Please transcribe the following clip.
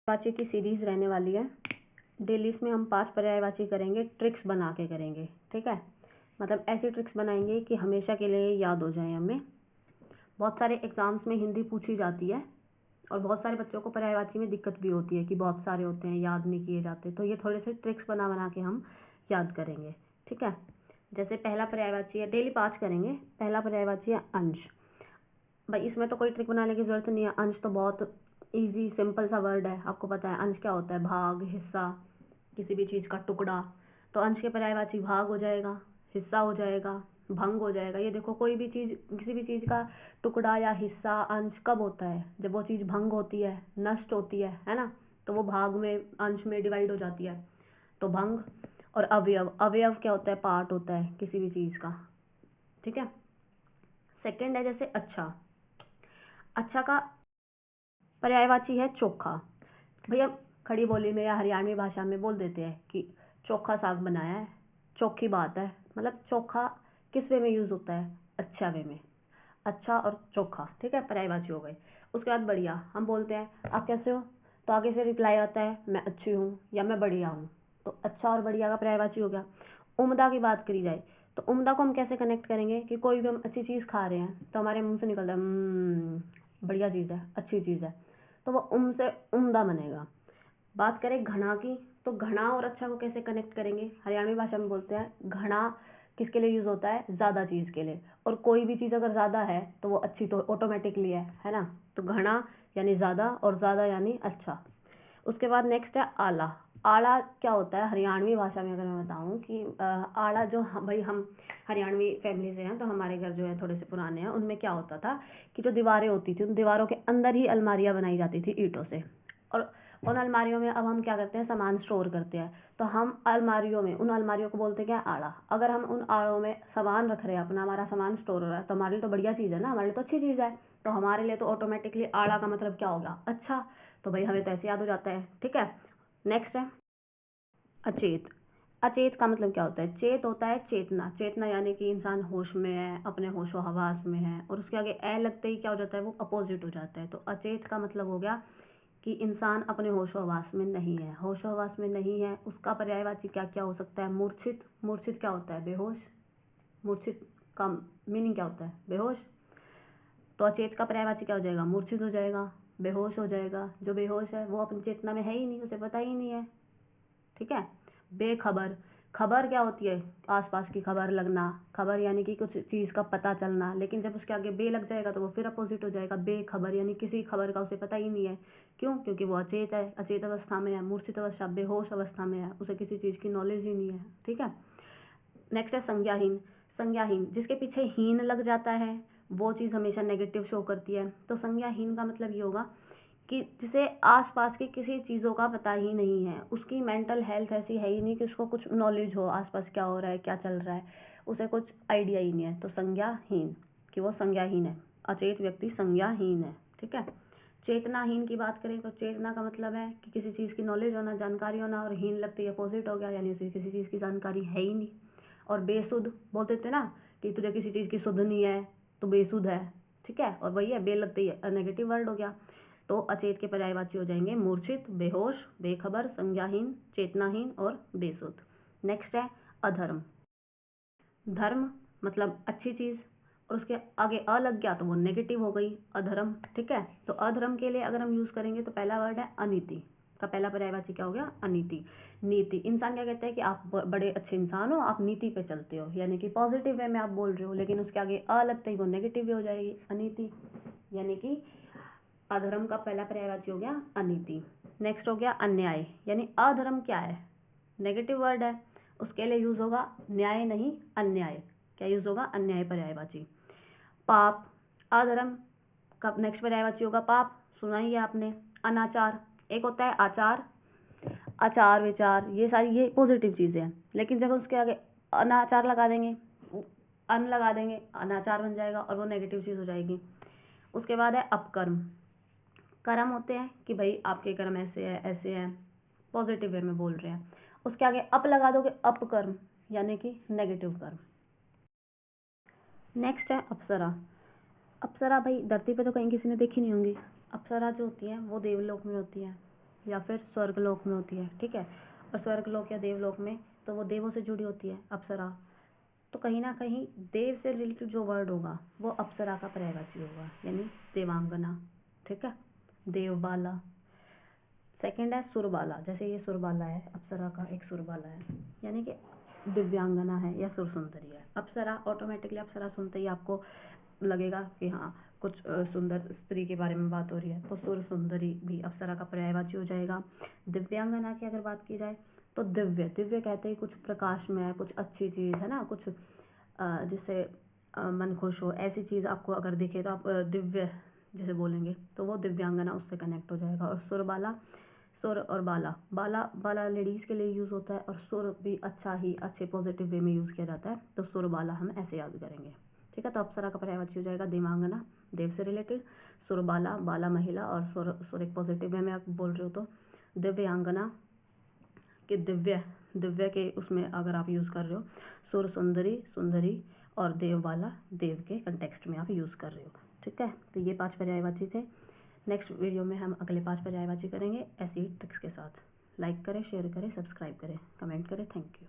पर्यायवाची की सीरीज रहने वाली है। डेली इसमें हम 5 पर्यायवाची करेंगे, ट्रिक्स बना के करेंगे, ठीक है। मतलब ऐसी ट्रिक्स बनाएंगे कि हमेशा के लिए याद हो जाए हमें। बहुत सारे एग्जाम्स में हिंदी पूछी जाती है और बहुत सारे बच्चों को पर्यायवाची में दिक्कत भी होती है कि बहुत सारे होते हैं, याद नहीं किए जाते। तो ये थोड़े से ट्रिक्स बना बना के हम याद करेंगे, ठीक है। जैसे पहला पर्यायवाची है, डेली 5 करेंगे। पहला पर्यायवाची है अंश। भाई इसमें तो कोई ट्रिक बनाने की जरूरत नहीं है, अंश तो बहुत इजी सिंपल सा वर्ड है। आपको पता है अंश क्या होता है, भाग, हिस्सा, किसी भी चीज़ का टुकड़ा। तो अंश के पर्यायवाची भाग हो जाएगा, हिस्सा हो जाएगा, भंग हो जाएगा। ये देखो कोई भी चीज़, किसी भी चीज़ का टुकड़ा या हिस्सा, अंश कब होता है, जब वो चीज़ भंग होती है, नष्ट होती है ना। तो वो भाग में, अंश में डिवाइड हो जाती है। तो भंग। और अवयव, अवयव क्या होता है, पार्ट होता है किसी भी चीज़ का, ठीक है। सेकंड है जैसे अच्छा। अच्छा का पर्यायवाची है चोखा। भैया खड़ी बोली में या हरियाणवी भाषा में बोल देते हैं कि चोखा साग बनाया है, चोखी बात है। मतलब चोखा किस वे में यूज होता है, अच्छा वे में। अच्छा और चोखा, ठीक है, पर्यायवाची हो गए। उसके बाद बढ़िया, हम बोलते हैं आप कैसे हो, तो आगे से रिप्लाई आता है मैं अच्छी हूँ या मैं बढ़िया हूँ। तो अच्छा और बढ़िया का पर्यायवाची हो गया। उम्दा की बात करी जाए तो उम्दा को हम कैसे कनेक्ट करेंगे कि कोई भी हम अच्छी चीज़ खा रहे हैं तो हमारे मुंह से निकलता है बढ़िया चीज़ है, अच्छी चीज़ है, तो वो से उम्दा बनेगा। बात करें घना की, तो घना और अच्छा को कैसे कनेक्ट करेंगे, हरियाणवी भाषा में बोलते हैं घना किसके लिए यूज होता है, ज्यादा चीज के लिए। और कोई भी चीज अगर ज्यादा है तो वो अच्छी तो ऑटोमेटिकली है ना। तो घना यानी ज्यादा और ज्यादा यानी अच्छा। उसके बाद नेक्स्ट है आला। आला क्या होता है हरियाणवी भाषा में, अगर मैं बताऊं कि आला जो भाई हम हरियाणवी फैमिली से हैं तो हमारे घर जो है थोड़े से पुराने हैं, उनमें क्या होता था कि जो दीवारें होती थी उन दीवारों के अंदर ही अलमारियां बनाई जाती थी ईंटों से। और उन अलमारियों में अब हम क्या करते हैं, सामान स्टोर करते हैं। तो हम अलमारियों में, उन अलमारियों को बोलते हैं क्या, आड़ा। अगर हम उन आड़ों में सामान रख रहे हैं अपना, हमारा सामान स्टोर हो रहा है, तो हमारे लिए तो बढ़िया चीज़ है ना, हमारे लिए तो अच्छी चीज़ है। तो हमारे लिए तो ऑटोमेटिकली आड़ा का मतलब क्या होगा, अच्छा। तो भाई हमें तो ऐसे याद हो जाता है, ठीक है। नेक्स्ट है अचेत। अचेत का मतलब क्या होता है, चेत होता है चेतना। चेतना यानी कि इंसान होश में है, अपने होशो हवास में है। और उसके आगे ए लगते ही क्या हो जाता है, वो अपोजिट हो जाता है। तो अचेत का मतलब हो गया कि इंसान अपने होशो हवास में नहीं है, होशो हवास में नहीं है। उसका पर्यायवाची क्या क्या हो सकता है, मूर्छित। मूर्छित क्या होता है, बेहोश। मूर्छित का मीनिंग क्या होता है, बेहोश। तो अचेत का पर्यायवाची क्या हो जाएगा, मूर्छित हो जाएगा, बेहोश हो जाएगा। जो बेहोश है वो अपनी चेतना में है ही नहीं, उसे पता ही नहीं है, ठीक है। बेखबर। खबर क्या होती है, आसपास की खबर लगना। खबर यानी कि कुछ चीज़ का पता चलना, लेकिन जब उसके आगे बे लग जाएगा तो वो फिर अपोजिट हो जाएगा, बेखबर यानी किसी खबर का उसे पता ही नहीं है। क्यों, क्योंकि वो अचेत है, अचेत अवस्था में है, मूर्छित अवस्था, बेहोश अवस्था में है, उसे किसी चीज़ की नॉलेज ही नहीं है, ठीक है। नेक्स्ट है संज्ञाहीन। संज्ञाहीन जिसके पीछे हीन लग जाता है वो चीज़ हमेशा नेगेटिव शो करती है। तो संज्ञाहीन का मतलब ये होगा कि जिसे आसपास की किसी चीज़ों का पता ही नहीं है, उसकी मेंटल हेल्थ ऐसी है ही नहीं कि उसको कुछ नॉलेज हो आसपास क्या हो रहा है, क्या चल रहा है, उसे कुछ आइडिया ही नहीं है। तो संज्ञाहीन, कि वो संज्ञाहीन है, अचेत व्यक्ति संज्ञाहीन है, ठीक है। चेतनाहीन की बात करें तो चेतना का मतलब है कि किसी चीज़ की नॉलेज होना, जानकारी होना, और हीन लगते ही अपोजिट हो गया, यानी उसे किसी चीज़ की जानकारी है ही नहीं। और बेसुध बोलते थे ना कि तुझे किसी चीज़ की सुध नहीं है तो बेसुध है, ठीक है। और वही है, बे लगते ही नेगेटिव वर्ड हो गया। तो अचेत के पर्यायवाची हो जाएंगे मूर्छित, बेहोश, बेखबर, संज्ञाहीन, चेतनाहीन और बेसुध। नेक्स्ट है अधर्म। धर्म मतलब अच्छी चीज, और उसके आगे अ लग गया तो वो नेगेटिव हो गई, अधर्म, ठीक है। तो अधर्म के लिए अगर हम यूज करेंगे तो पहला वर्ड है अनीति। का पहला पर्यायवाची क्या हो गया, अनीति। नीति, इंसान क्या कहते हैं कि आप बड़े अच्छे इंसान हो, आप नीति पे चलते हो, यानी कि पॉजिटिव वे में आप बोल रहे हो, लेकिन उसके आगे अ लगते ही वो नेगेटिव हो जाएगी, अनीति। यानी कि अधर्म का पहला पर्यायवाची हो गया अनीति। नेक्स्ट हो गया अन्याय। यानी अधर्म क्या है, नेगेटिव वर्ड है, उसके लिए यूज होगा न्याय नहीं अन्याय। क्या यूज होगा, अन्याय पर्यायवाची। पाप, अधर्म का नेक्स्ट पर्यायवाची होगा पाप, सुना ही है आपने। अनाचार, एक होता है आचार, आचार विचार, ये सारी ये पॉजिटिव चीजें हैं, लेकिन जब उसके आगे अनाचार लगा देंगे, अन लगा देंगे, अनाचार बन जाएगा और वो नेगेटिव चीज हो जाएगी। उसके बाद है अपकर्म। कर्म होते हैं कि भाई आपके कर्म ऐसे हैं, पॉजिटिव वे में बोल रहे हैं। उसके आगे अप लगा दोगे, अपकर्म यानी कि नेगेटिव कर्म। नेक्स्ट है अप्सरा। अप्सरा भाई धरती पे तो कहीं किसी ने देखी नहीं होंगी। अप्सरा जो होती है वो देवलोक में होती है, या फिर स्वर्गलोक में होती है, ठीक है। और स्वर्गलोक या देवलोक में तो वो देवों से जुड़ी होती है अप्सरा, तो कहीं ना कहीं देव से रिलेटेड जो वर्ड होगा वो अप्सरा का पर्यायवाची होगा, यानी देवांगना, ठीक है। देवबाला। सेकंड है सुरबाला, जैसे ये सुरबाला है, अप्सरा का एक सुरबाला है, यानी कि दिव्यांगना है या सुरसुंदरी है। अप्सरा ऑटोमेटिकली, अप्सरा सुनते ही आपको लगेगा कि हाँ कुछ सुंदर स्त्री के बारे में बात हो रही है, तो सुर सुंदरी भी अप्सरा का पर्यायवाची हो जाएगा। दिव्यांगना की अगर बात की जाए तो दिव्य, दिव्य कहते ही कुछ प्रकाश में है, कुछ अच्छी चीज़ है ना, कुछ जिससे मन खुश हो, ऐसी चीज़ आपको अगर दिखे तो आप दिव्य जैसे बोलेंगे तो वो दिव्यांगना उससे कनेक्ट हो जाएगा। और सुरबाला, सुर और बाला, बाला बाला लेडीज़ के लिए यूज़ होता है, और सुर भी अच्छा ही अच्छे पॉजिटिव वे में यूज़ किया जाता है, तो सुर बाला हम ऐसे याद करेंगे, ठीक है। तो अप्सरा का पर्यायवाची हो जाएगा देवांगना, देव से रिलेटेड, सुरबाला, बाला महिला, और सुर, सुर एक पॉजिटिव वे में आप बोल रहे हो तो दिव्यांगना के दिव्य, दिव्य के उसमें अगर आप यूज़ कर रहे हो, सुर सुंदरी, सुंदरी, और देवबाला देव के कंटेक्स्ट में आप यूज़ कर रहे हो, ठीक है। तो ये 5 पर्यायवाची थे। नेक्स्ट वीडियो में हम अगले 5 पर्यायवाची करेंगे ऐसी ट्रिक्स के साथ। लाइक करें, शेयर करें, सब्सक्राइब करें, कमेंट करें। Thank you.